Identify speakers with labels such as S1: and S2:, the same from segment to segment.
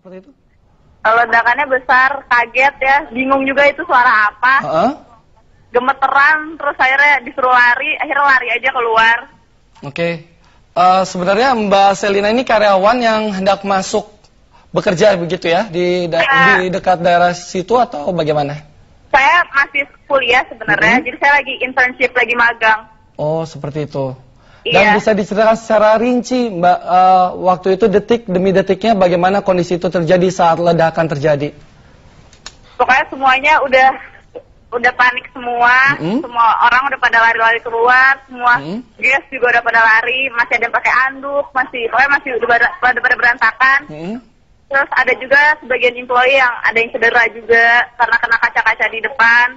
S1: seperti itu?
S2: Ledakannya besar, kaget ya, bingung juga itu suara apa. Gemeteran, terus akhirnya disuruh lari, akhirnya lari aja keluar.
S1: Oke. Sebenarnya Mbak Selina ini karyawan yang hendak masuk bekerja begitu ya di dekat daerah situ atau bagaimana?
S2: Saya masih kuliah sebenarnya, jadi saya lagi internship, lagi magang.
S1: Oh, seperti itu.
S2: Iya.
S1: Dan bisa diceritakan secara rinci, Mbak, waktu itu detik demi detiknya bagaimana kondisi itu terjadi saat ledakan terjadi?
S2: Pokoknya semuanya udah panik semua, semua orang udah pada lari-lari keluar, semua guys juga udah pada lari, masih ada yang pakai anduk, pokoknya masih udah pada berantakan. Terus ada juga sebagian employee yang ada yang cedera juga karena kena kaca-kaca di depan.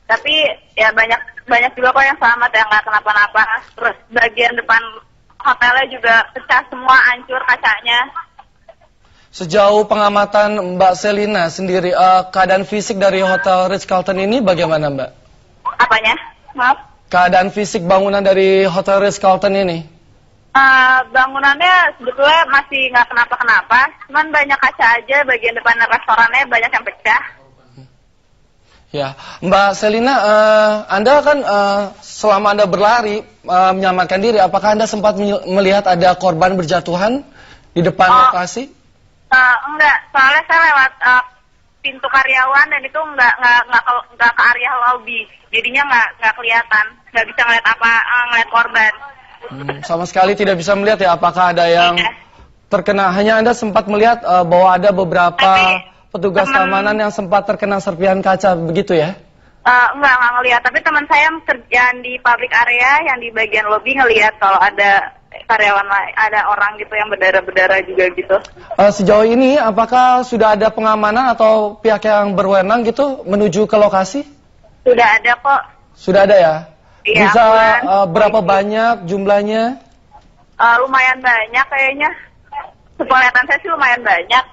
S2: Tapi ya banyak juga kok yang selamat ya, nggak kenapa-napa. Terus bagian depan hotelnya juga pecah semua, hancur kacanya.
S1: Sejauh pengamatan Mbak Selina sendiri, keadaan fisik dari Hotel Ritz-Carlton ini bagaimana, Mbak?
S2: Apanya? Maaf?
S1: Keadaan fisik bangunan dari Hotel Ritz-Carlton ini?
S2: Bangunannya sebetulnya masih nggak kenapa-kenapa, cuman banyak kaca aja, bagian depan restorannya banyak yang pecah.
S1: Ya, Mbak Selina, Anda kan selama Anda berlari menyelamatkan diri, apakah Anda sempat melihat ada korban berjatuhan di depan lokasi?
S2: Enggak, soalnya saya lewat pintu karyawan dan itu enggak ke area lobby, jadinya nggak kelihatan, nggak bisa ngeliat korban.
S1: Sama sekali tidak bisa melihat ya, apakah ada yang terkena? Hanya Anda sempat melihat bahwa ada beberapa petugas keamanan yang sempat terkena serpihan kaca, begitu ya?
S2: Enggak ngelihat, tapi teman saya yang kerja di public area, yang di bagian lobby ngelihat kalau ada karyawan, ada orang gitu yang berdarah-berdarah juga gitu.
S1: Sejauh ini apakah sudah ada pengamanan atau pihak yang berwenang gitu menuju ke lokasi?
S2: Sudah ada kok.
S1: Sudah ada ya?
S2: Iya,
S1: bisa berapa banyak jumlahnya?
S2: Lumayan banyak kayaknya. Sepelihatan saya sih lumayan banyak.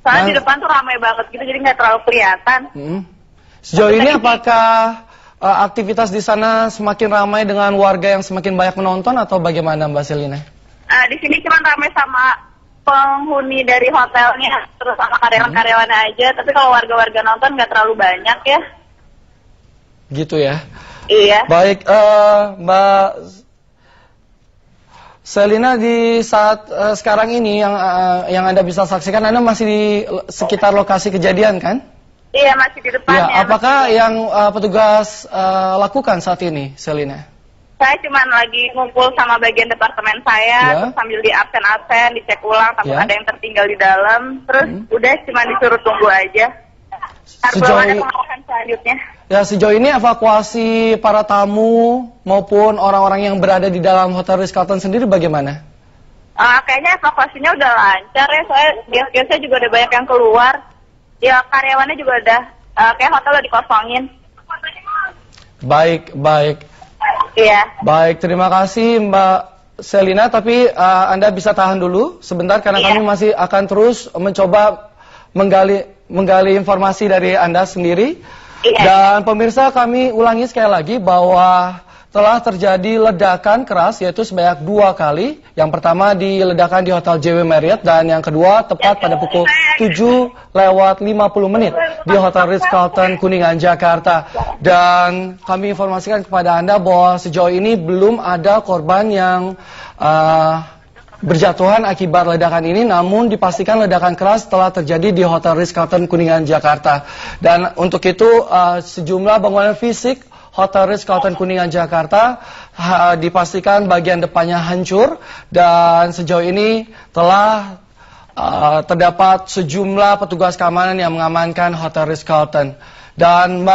S2: Soalnya di depan tuh ramai banget gitu, jadi nggak terlalu kelihatan.
S1: Sejauh ini apakah aktivitas di sana semakin ramai dengan warga yang semakin banyak menonton atau bagaimana, Mbak Selina?
S2: Di sini cuma ramai sama penghuni dari hotelnya, terus sama karyawan-karyawannya aja. Tapi kalau warga-warga nonton nggak terlalu banyak ya.
S1: Gitu ya?
S2: Iya.
S1: Baik, Mbak Selina, di saat sekarang ini yang Anda bisa saksikan, Anda masih di sekitar lokasi kejadian kan?
S2: Iya, masih di depannya.
S1: Ya, apakah yang petugas lakukan saat ini, Selina?
S2: Saya cuma lagi ngumpul sama bagian departemen saya, terus sambil di absen-absen, dicek ulang, takut ada yang tertinggal di dalam. Terus udah cuma disuruh tunggu aja. Belum ada pengawasan selanjutnya. Ya,
S1: sejauh ini evakuasi para tamu maupun orang-orang yang berada di dalam Hotel Ritz-Carlton sendiri bagaimana?
S2: Kayaknya evakuasinya udah lancar ya, soalnya guest-guestnya juga udah banyak yang keluar. Ya, karyawannya juga udah, kayak hotel udah dikosongin.
S1: Baik.
S2: Iya.
S1: Baik, terima kasih Mbak Selina, tapi Anda bisa tahan dulu sebentar karena kami masih akan terus mencoba menggali informasi dari Anda sendiri. Dan pemirsa, kami ulangi sekali lagi bahwa telah terjadi ledakan keras yaitu sebanyak 2 kali. Yang pertama diledakan di Hotel JW Marriott dan yang kedua tepat pada pukul 7:50 di Hotel Ritz-Carlton Kuningan, Jakarta. Dan kami informasikan kepada Anda bahwa sejauh ini belum ada korban yang berjatuhan akibat ledakan ini, namun dipastikan ledakan keras telah terjadi di Hotel Ritz-Carlton Kuningan, Jakarta. Dan untuk itu sejumlah bangunan fisik Hotel Ritz-Carlton Kuningan, Jakarta dipastikan bagian depannya hancur dan sejauh ini telah terdapat sejumlah petugas keamanan yang mengamankan Hotel Ritz-Carlton. Dan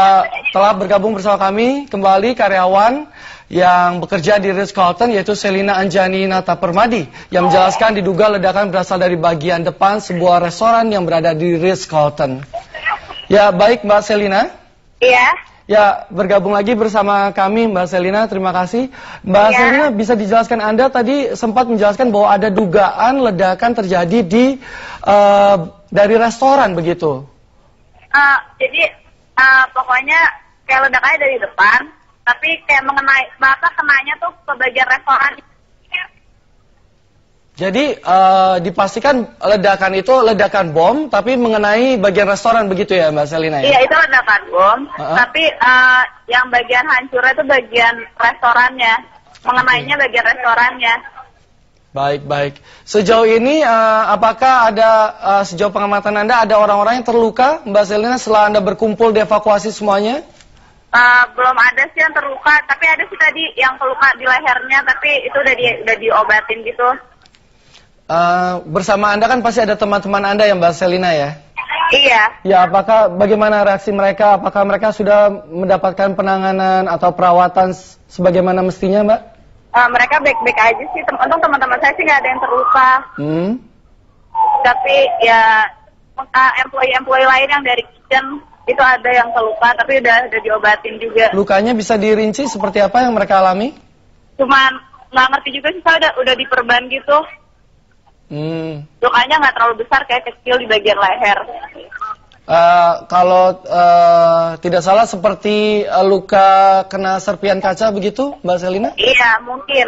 S1: telah bergabung bersama kami kembali karyawan yang bekerja di Ritz-Carlton yaitu Selina Anjani Nata Permadi yang menjelaskan diduga ledakan berasal dari bagian depan sebuah restoran yang berada di Ritz-Carlton. Ya, baik Mbak Selina. Iya. Ya, bergabung lagi bersama kami Mbak Selina, terima kasih. Mbak Selina, bisa dijelaskan, Anda tadi sempat menjelaskan bahwa ada dugaan ledakan terjadi dari restoran begitu?
S2: Jadi pokoknya kayak ledakannya dari depan, tapi kayak kenanya tuh ke bagian restoran.
S1: Jadi dipastikan ledakan itu ledakan bom, tapi mengenai bagian restoran begitu ya Mbak Selina ya?
S2: Iya, itu ledakan bom, tapi yang bagian hancurnya itu bagian restorannya, mengenainya bagian restorannya.
S1: Baik. Sejauh ini apakah ada sejauh pengamatan Anda ada orang-orang yang terluka Mbak Selina setelah Anda berkumpul dievakuasi semuanya?
S2: Belum ada sih yang terluka, tapi ada sih tadi yang terluka di lehernya, tapi itu udah diobatin gitu.
S1: Bersama Anda kan pasti ada teman-teman Anda ya Mbak Selina ya?
S2: Iya.
S1: Ya, bagaimana reaksi mereka? Apakah mereka sudah mendapatkan penanganan atau perawatan sebagaimana mestinya Mbak?
S2: Mereka baik-baik aja sih, untung teman-teman saya sih nggak ada yang terluka. Tapi ya employee lain yang dari kitchen itu ada yang terluka, tapi udah diobatin juga.
S1: Lukanya bisa dirinci seperti apa yang mereka alami?
S2: Cuman nggak ngerti juga sih, saya udah diperban gitu. Lukanya nggak terlalu besar, kayak kecil di bagian leher.
S1: Kalau tidak salah seperti luka kena serpian kaca begitu, Mbak Selina?
S2: Iya, mungkin.